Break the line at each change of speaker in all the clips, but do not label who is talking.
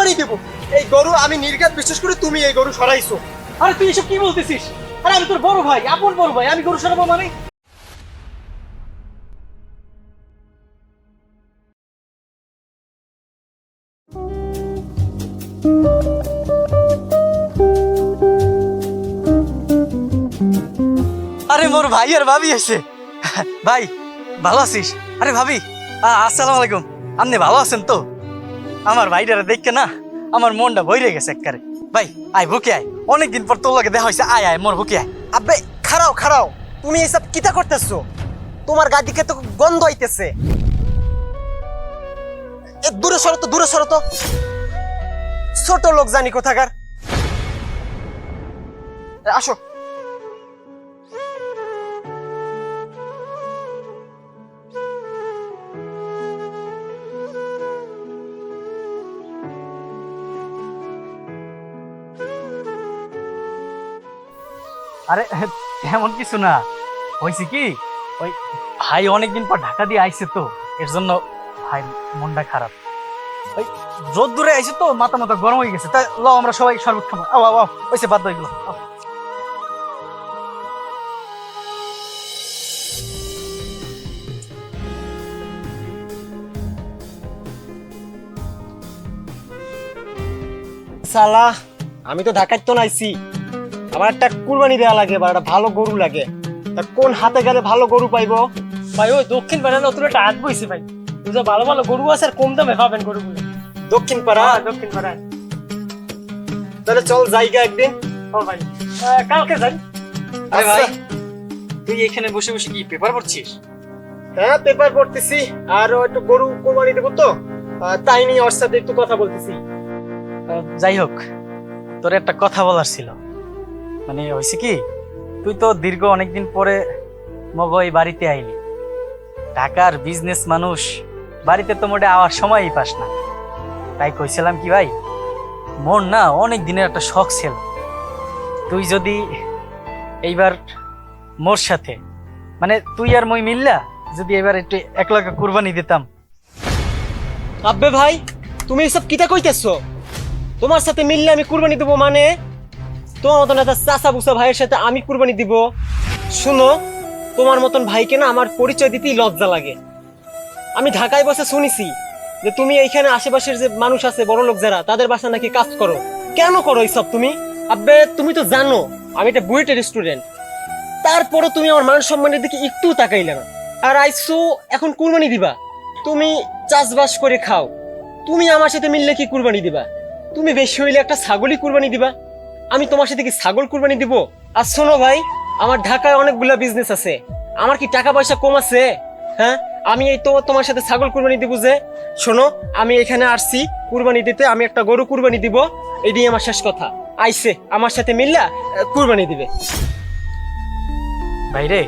কুরবানি দেব। এই গরু আমি নির্ঘাত বিশ্বাস করি তুমি এই গরু সরাইছো।
আরে তুই এসব কি বলতেছিস? আরে আমি তোর বড় ভাই, আপন বড় ভাই, আমি গরু সরাবো মানে?
আরে মোর ভাই আর ভাবি এসে। ভাই ভালো আছিস? আরে ভাবি আসসালামু আলাইকুম। আপনি ভালো আছেন তো? আমার ভাইটারে দেখকে না আমার মনটা ভরে গেছে একবারে। ভাই আয় বুকে আয়, অনেকদিন পর তোর লগে দেখা হয়েছে। আয় আয় মোর বুকে আয়।
আবে খাড়াও খাড়াও, তুমি এসব কিতা করতেছো? তোমার গা দিকে তো গন্ধ হইতেছে। দূরে সরো তো, দূরে সরো তো। ছোট লোক জানি কোথাকার। আসো।
আরে এমন কিছু না, হয়েছে কি ওই ভাই অনেকদিন পর ঢাকা দিয়ে আইছে তো, এর জন্য ভাই মনটা খারাপ। ওই রোদ দূরে আইছে তো, মাথা মাথা গরম হয়ে গেছে। তাই ল আমরা সবাই শরবত খাবো। আও আও আও, ওইসে বাদ দাও এগুলো। আও।
সালা, আমি তো ঢাকায় তো নাইছি, আমার একটা কুরবানি দেওয়া লাগে বা একটা ভালো গরু লাগে। তা কোন হাতে গেলে ভালো গরু পাইবো?
ভাই ওই দক্ষিণ পাড়া নতুন একটা হাট বইছে ভাই, বুঝা ভালো ভালো গরু আছে আর কম দামে পাবেন গরুগুলো।
দক্ষিণ পাড়া?
দক্ষিণ পাড়ায়।
তাহলে চল জায়গা একদিন।
ও ভাই কালকে যাই।
আরে ভাই
আচ্ছা।
তুই এখানে বসে বসে কি পেপার পড়ছিস?
হ্যাঁ পেপার পড়তেছি, আর একটু গরু কোরবানি দেবো তো, তাই নিয়ে ওর সাথে একটু কথা বলতেছি।
যাই হোক, তোর একটা কথা বলার ছিল। মানে হয়েছে কি, তুই তো দীর্ঘ অনেকদিন পরে মগই বাড়িতে আইলি। ঢাকার বিজনেস মানুষ, বাড়িতে তো মোটে আওয়ার সময়ই পাস না। তাই কইছিলাম কি ভাই, মোর না অনেক দিনের একটা শখ ছিল, তুই যদি এইবার মোর সাথে, মানে তুই আর মই মিল্লা যদি এবার একটু একলাকা কুরবানি দিতাম।
আব্বে ভাই, তুমি এসব কিতা কইতেছো? তোমার সাথে মিললে আমি কুরবানি দেবো মানে? তোমার মতন একটা চাচা বুসা ভাইয়ের সাথে আমি কুরবানি দিব? শুনো, তোমার মতন ভাইকে না আমার পরিচয় দিতেই লজ্জা লাগে। আমি ঢাকায় বসে শুনেছি যে তুমি এইখানে আশেপাশের যে মানুষ আছে বড় লোক যারা, তাদের বাসা নাকি কাজ করো। কেন করো এইসব তুমি? আব্বে তুমি তো জানো আমি একটা বুয়েটের স্টুডেন্ট, তারপরও তুমি আমার মান সম্মানের দিকে একটু তাকাইলে না। আর আইসো এখন কুরবানি দিবা? তুমি চাষবাস করে খাও, তুমি আমার সাথে মিললে কি কুরবানি দিবা? তুমি বেশি হইলে একটা ছাগলই কুরবানি দিবা। আমি তোমার সাথে কি ছাগল কুরবানি দিব? আর শোনো ভাই, আমার ঢাকায় অনেকগুলা বিজনেস আছে, আমার কি টাকা পয়সা কম আছে? হ্যাঁ, আমি এই তো তোমার সাথে ছাগল কুরবানি দিব যে? শোনো, আমি এখানে আসছি কুরবানি দিতে, আমি একটা গরু কুরবানি দিব, এটাই আমার শেষ কথা। আইসে আমার সাথে মিল্লা কুরবানি দিবে।
ভাইরে,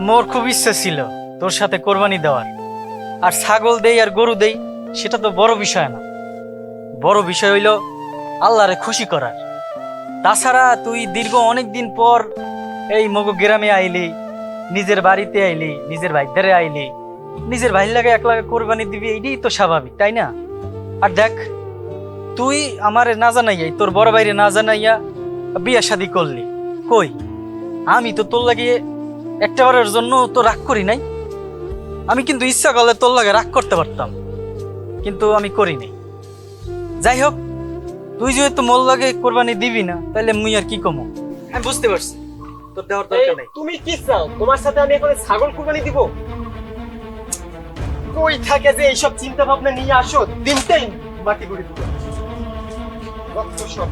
মোর খুব ইচ্ছা ছিল তোর সাথে কোরবানি দেওয়ার। আর ছাগল দেই আর গরু দেই সেটা তো বড় বিষয় না, বড় বিষয় হইল আল্লাহরে খুশি করার। তাছাড়া তুই দীর্ঘ অনেক দিন পর এই মগো গ্রামে আইলি, নিজের বাড়িতে আইলি, নিজের ভাইদারে আইলি, নিজের ভাই লাগে এক লাগে কোরবানি দিবি, এইটাই তো স্বাভাবিক, তাই না? আর দেখ, তুই আমারে না জানাইয়াই, তোর বড় ভাইরে না জানাইয়া বিয়া শাদি করলি। কই, আমি তো তোর লাগিয়ে একটাবারের জন্য তো রাগ করি নাই। আমি কিন্তু ইচ্ছা করলে তোর লাগে রাগ করতে পারতাম, কিন্তু আমি করিনি। যাই হোক, তুই যেহেতু মোর লাগে কোরবানি দিবি না, তাহলে মুই আর কি কমো। আমি বুঝতে পারছি তোর দেওয়ার দরকার নাই।
তুমি কি চাও তোমার সাথে আমি এখন ছাগল কুরবানি দিব? কই থাকে যে এইসব চিন্তা ভাবনা নিয়ে আসো, দিনটাই মাটি করে দিবে। কত সব।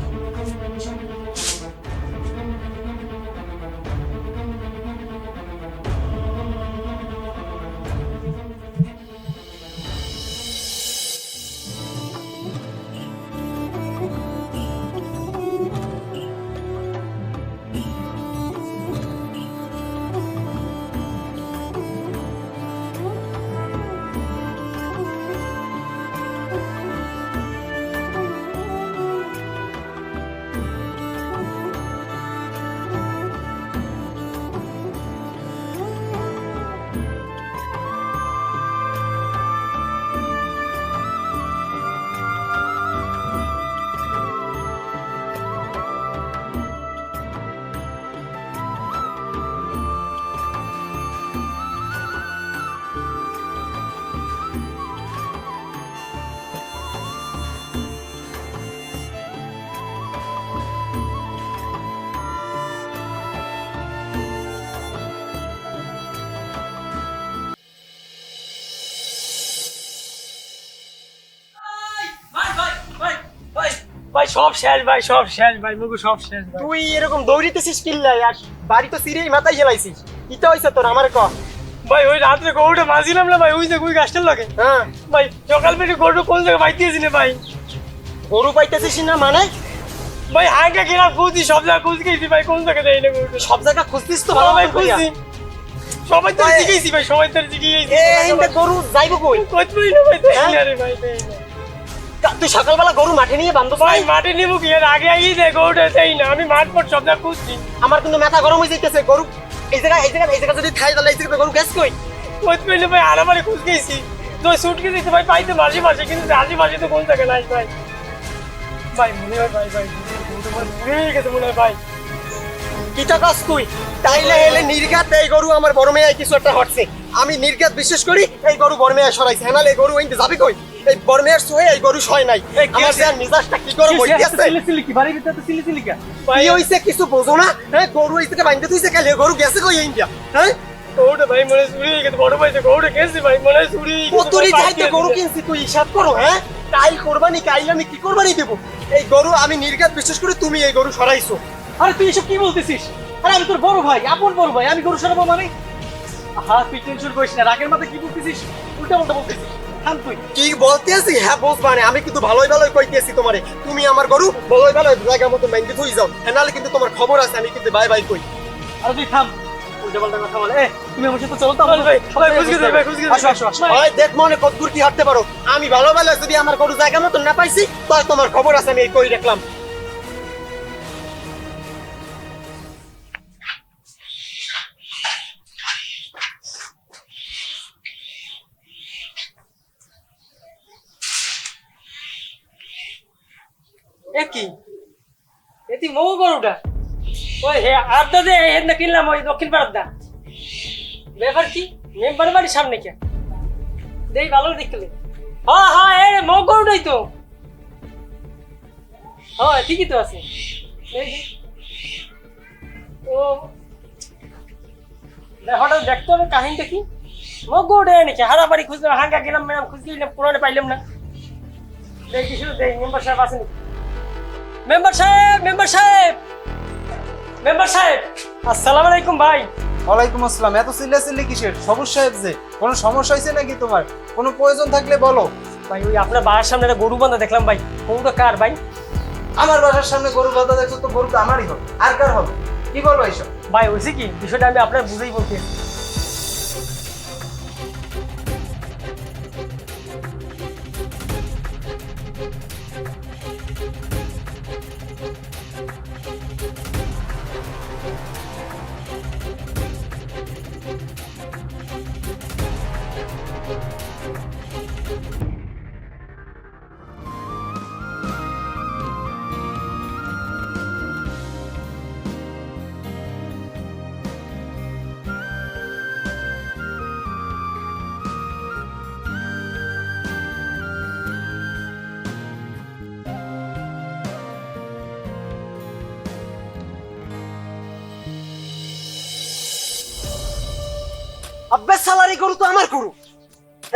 সব শেষ ভাই, সব শেষ ভাই, মুগু সব শেষ ভাই।
তুই এরকম দৌড়িতেছিস কিল্লাই আর বাড়ি তো সিরেই মাথায় হেলাইছিস কিটা হইছে তোর আমারে ক
ভাই ওই রাত্রে গরুটা মাঝিলাম না ভাই, ওই যে ওই গাছটার লাগে
হ্যাঁ
ভাই। সকাল পেটে গরুটা কোন জায়গায় বাইতেছি না ভাই।
গরু পাইতেছিস না মানে
ভাই হাঁকা কিনা খুঁজি, সব জায়গায় খুঁজ গেছি ভাই, কোন জায়গায় দেয় না গরুটা।
সব জায়গা খুঁজতিস তো
ভালো
ভালো
ভাই
ভাই কইয়া
খুঁজছি, সবাই তো
ভাই।
জিজ্ঞেসি ভাই, সবাই তো জিজ্ঞেসি।
এই ইন্দা গরু যাইবো কই
কই তুই না ভাই, দেয় না রে ভাই, দেয় না।
তুই সকালবেলা গরু মাঠে নিয়ে বান্ধব
ভাই মাঠে নিবো কি, এর আগে আগেই দেয় গরুটা, দেয় না। আমি মাঠ পর সব জায়গায় খুঁজছি,
আমার কিন্তু মাথা গরম হয়ে যাইতেছে গরু এই জায়গা যদি খাই তাহলে এই জায়গা গরু গ্যাস কই
কই তুই না ভাই, আরামারে খুঁজ গেছি। তো সুটকে দিতে ভাই, পাইতে মাঝে মাঝে, কিন্তু মাঝে মাঝে তো কোন জায়গায় নাই ভাই। ভাই মনে হয় ভাই, ভাই গরুটা মনে হয় মরে গেছে মনে হয় ভাই।
কিটা কাজ তুই তাইলে এলে নির্ঘাত এই গরু আমার বড় মেয়ে কিছু একটা হটছে আমি নির্ঘাত বিশ্বাস করি এই গরু বড় মেয়ে সরাইছে হ্যাঁ এই গরু ওইতে যাবি কই এই বড় মেয়ের সোয়ে এই গরু সয় নাই আমার স্যার মিজাজটা কি করে বইতেছে
কি বাড়ির ভিতরে তো সিলি কা
কি হইছে কিছু বোঝো না হ্যাঁ গরু এই থেকে বাইন্দে তুইছে কালে গরু গেছে কই ইন্ডিয়া হ্যাঁ
গরুটা ভাই মনে হয় চুরি হয়ে গেছে, বড় ভাই যে গরুটা গেছে ভাই, মনে হয় চুরি হয়ে গেছে।
কতরি
ভাই,
যাইতে গরু
পাঠিয়ে
কিনছি তুই হিসাব করো হ্যাঁ কাইল কোরবানি কাইল আমি কি কোরবানি দেব এই গরু আমি নির্ঘাত বিশ্বাস করি তুমি এই গরু সরাইছো
আরে তুই এসব কি বলতেছিস? আরে আমি তোর বড় ভাই, আপন বড় ভাই, আমি গরু সরাবো মানে? হ্যাঁ তুই টেনশন করিস না, রাগের মাথায় কি বলতেছিস, উল্টা পাল্টা বলতেছিস। থাম তুই।
কি বলতেছি হ্যাঁ বস মানে আমি কিন্তু ভালোই ভালোই কইতেছি তোমারে তুমি আমার গরু ভালোই ভালোই জায়গা মতো মাইন্ডে থই যাও হ্যাঁ নাহলে কিন্তু তোমার খবর আছে আমি কিন্তু বাই বাই কই
আরে তুই থাম, উল্টা পাল্টা কথা বলে। তুমি আমার সাথে চলো তো।
ভাই, ভাই, ভাই, খুঁজ গেছে, ভাই, খুঁজ গেছে।
আসো আসো আসো।
ভাই দেখ মনে কত দূর কি হাঁটতে পারো আমি ভালো ভালো যদি আমার গরু জায়গা মতো না পাইছি তাহলে তোমার খবর আছে আমি এই কই রাখলাম
এ কি এটি মৌ গরুটা ওই হে আড্ডা দে এর না কিনলাম ওই দক্ষিণ পাড়ার দা ব্যাপার কি মেম্বার বাড়ির সামনে কে দেই ভালো দেখলে হ্যাঁ হ্যাঁ এ মৌ গরুটাই তো হ্যাঁ ঠিকই তো আছে এই যে। ও হঠাৎ দেখতে হবে কাহিনীটা কি মৌ গরুটা নাকি হারাবাড়ি খুঁজলাম হাঙ্গা গেলাম ম্যাডাম খুঁজ গেলাম পুরানে পাইলাম না দেখি শুধু দেখ মেম্বার সাহেব আসেন মেম্বার সাহেব মেম্বার সাহেব মেম্বার সাহেব আসসালামু আলাইকুম ভাই।
ওয়ালাইকুম আসসালাম। এত চিল্লাচিল্লি কিসের? সবুজ সাহেব যে কোনো সমস্যা হয়েছে নাকি তোমার? কোনো প্রয়োজন থাকলে বলো।
ভাই ওই আপনার বাসার সামনে একটা গরু বাঁধা দেখলাম ভাই, গরুটা কার ভাই?
আমার বাসার সামনে গরু বাঁধা দেখছো তো গরু তো আমারই হবে, আর কার হবে? কি বলো এইসব?
ভাই হয়েছে কি বিষয়টা আমি আপনার বুঝেই বলতে
আব্বে সালারি গরু তো আমার গরু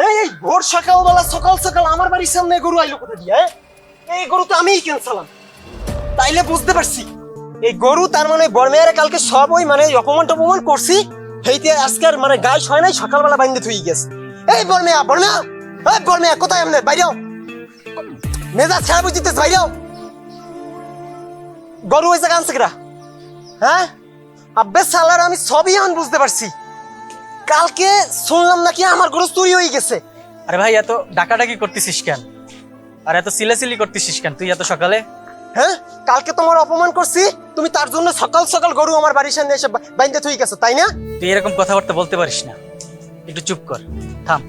এই ভোর সকালবেলা সকাল সকাল আমার বাড়ির সামনে গরু আইলো কোথা দিয়ে এই গরু তো আমিই কিনছিলাম তাইলে বুঝতে পারছি এই গরু তার মানে বর্মেয়ারে কালকে সব ওই মানে অপমান টপমান করছি সেইতে আজকের মানে গায়ে হয় নাই সকালবেলা বাইন্দে থুই গেছে এই বর্মেয়া কোথায় আমনে বাইরেও মেজাজ খারাপ হইতেছে বাইরেও গরু ওই জায়গা আনছে কিরা হ্যাঁ আব্বে সালার আমি সবই এখন বুঝতে পারছি কালকে শুনলাম নাকি আমার গরু চুরি হয়ে গেছে
আরে ভাই এত ডাকাডাকি করতেছিস কেন, আর এত চিল্লাচিল্লি করতেছিস কেন তুই এত সকালে?
হ্যাঁ কালকে তোমার অপমান করছি তুমি তার জন্য সকাল সকাল গরু আমার বাড়ির সামনে এসে বাইন্দে থুই গেছো তাই না
তুই এরকম কথাবার্তা বলতে পারিস না, একটু চুপ কর, থাম।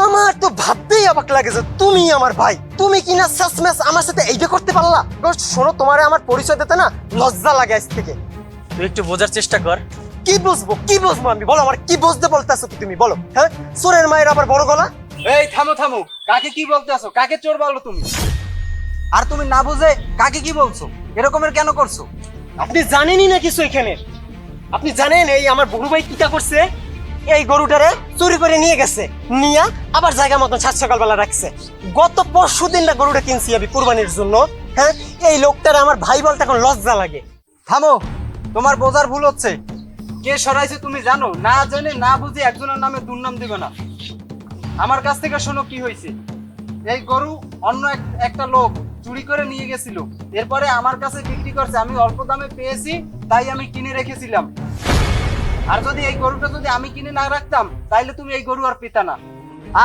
আমার তো ভাবতেই অবাক লাগে যে তুমি আমার ভাই তুমি কিনা শেষমেশ আমার সাথে এইটা করতে পারলা শোনো তোমারে আমার পরিচয় দিতে না লজ্জা লাগে আজ থেকে
তুই একটু বোঝার চেষ্টা কর।
কি বুঝবো আমি বলো আমার কি বুঝতে বলতেছো তুমি বলো হ্যাঁ চোরের মায়ের আবার বড় গলা
এই থামো থামো, কাকে কি বলতে আসো? কাকে চোর বলো তুমি? আর তুমি না বুঝে কাকে কি বলছো? এরকমের কেন করছো?
আপনি জানেনই না কিছু এখানে আপনি জানেন এই আমার বড় ভাই কিটা করছে এই গরুটারে চুরি করে নিয়ে গেছে নিয়া আবার জায়গা মতো সাত সকালবেলা রাখছে গত পরশু দিনটা গরুটা কিনছি আমি কুরবানির জন্য হ্যাঁ, এই লোকটার আমার ভাই বলতে এখন লজ্জা লাগে।
থামো, তোমার বোঝার ভুল হচ্ছে। কে সরাইছে তুমি জানো? না জেনে না বুঝে একজনের নামে দুর্নাম দিবে না। আমার কাছ থেকে শোনো কি হয়েছে। এই গরু অন্য একটা লোক চুরি করে নিয়ে গেছিল, এরপরে আমার কাছে বিক্রি করছে। আমি অল্প দামে পেয়েছি, তাই আমি কিনে রেখেছিলাম। আর যদি এই গরুটা যদি আমি কিনে না রাখতাম, তাইলে তুমি এই গরু আর পেতা না।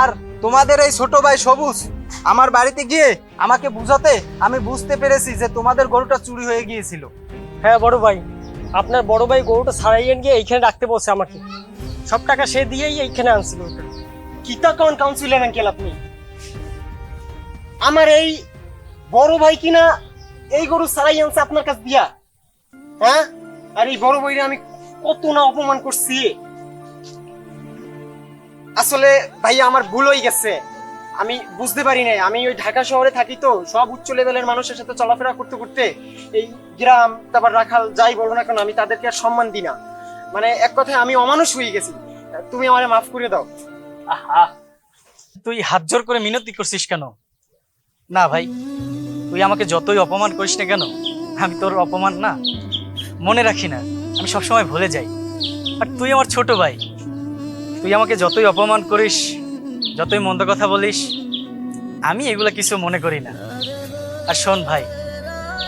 আর তোমাদের এই ছোট ভাই সবুজ আমার বাড়িতে গিয়ে আমাকে বুঝাতে আমি বুঝতে পেরেছি যে তোমাদের গরুটা চুরি হয়ে গিয়েছিল।
হ্যাঁ বড় ভাই, আপনার বড় ভাই গরুটা ছাড়াইয়েন গিয়ে এইখানে রাখতে বলছে আমাকে। সব টাকা সে দিয়েই এইখানে আনছিল ওটা।
কিতা কোন কাউন্সিলর আঙ্কেল আপনি? আমার এই বড় ভাই কিনা এই গরু সারাই আনছে আপনার কাছ দিয়া? হ্যাঁ, আর এই বড় ভাইরে আমি কত না অপমান করছি। আসলে ভাইয়া আমার ভুল হয়ে গেছে, আমি বুঝতে পারি নাই। আমি ওই ঢাকা শহরে থাকি তো, সব উচ্চ লেভেলের মানুষের সাথে চলাফেরা করতে করতে এই গ্রাম তারপর রাখাল যাই বলো না কেন, আমি তাদেরকে আর সম্মান দিই না। মানে এক কথায় আমি অমানুষ হয়ে গেছি। তুমি আমারে মাফ করে দাও।
আহা, তুই হাত জোর করে মিনতি করছিস কেন? না ভাই, তুই আমাকে যতই অপমান করিস না কেন, আমি তোর অপমান না মনে রাখি না, আমি সবসময় ভুলে যাই। আর তুই আমার ছোট ভাই, তুই আমাকে যতই অপমান করিস, যতই মন্দ কথা বলিস, আমি এগুলা কিছু মনে করি না। আর শোন ভাই,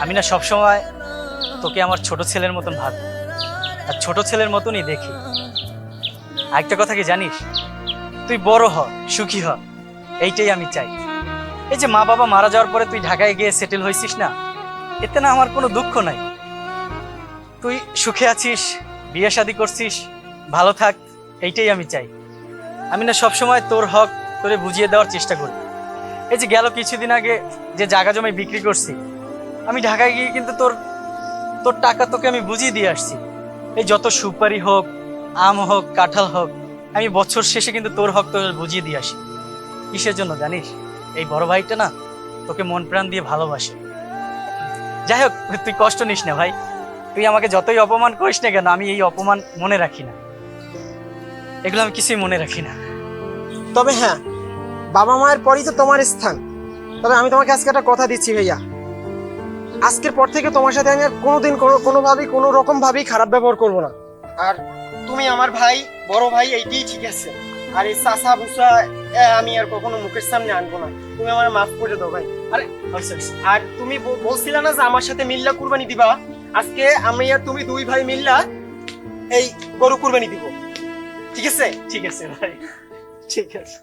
আমি না সবসময় তোকে আমার ছোট ছেলের মতন ভাবি, আর ছোট ছেলের মতনই দেখি। আরেকটা কথা কি জানিস, তুই বড় হ, সুখী হ, এইটাই আমি চাই। এই যে মা বাবা মারা যাওয়ার পরে তুই ঢাকায় গিয়ে সেটেল হয়েছিস না, এতে না আমার কোনো দুঃখ নাই। তুই সুখে আছিস, বিয়ে শাদী করছিস, ভালো থাক, এইটাই আমি চাই। আমি না সবসময় তোর হক তোরে বুঝিয়ে দেওয়ার চেষ্টা করি। এই যে গেল কিছুদিন আগে যে জায়গা জমি বিক্রি করছি, আমি ঢাকায় গিয়ে কিন্তু তোর তোর টাকা তোকে আমি বুঝিয়ে দিয়ে আসছি। এই যত সুপারি হোক, আম হোক, কাঁঠাল হোক, আমি বছর শেষে কিন্তু তোর হক তোর বুঝিয়ে দিয়ে আসি। কিসের জন্য জানিস? এই বড় ভাইটা না তোকে মন প্রাণ দিয়ে ভালোবাসে। যাই হোক, তুই কষ্ট নিস না ভাই, তুই আমাকে যতই অপমান করিস না কেন, আমি এই অপমান মনে রাখি না, এগুলো আমি কিছুই মনে রাখি না।
তবে হ্যাঁ, বাবা মায়ের পরই তো তোমার স্থান। তবে আমি তোমাকে আজকে একটা কথা দিচ্ছি ভাইয়া, আজকের পর থেকে তোমার সাথে আমি আর কোনোদিন কোনোভাবেই কোনো রকম ভাবেই খারাপ ব্যবহার করবো না। আর তুমি আমার ভাই, বড় ভাই, এইটাই ঠিক আছে। আর এই চাষা ভুসা আমি আর কখনো মুখের সামনে আনবো না। তুমি আমার মাফ করে দাও ভাই।
আরে
আর তুমি বলছিলে না যে আমার সাথে মিল্লা কুরবানি দিবা? আজকে আমি আর তুমি দুই ভাই মিল্লা এই গরু কুরবানি দিব, ঠিক আছে?
ঠিক আছে ভাই,
ঠিক আছে।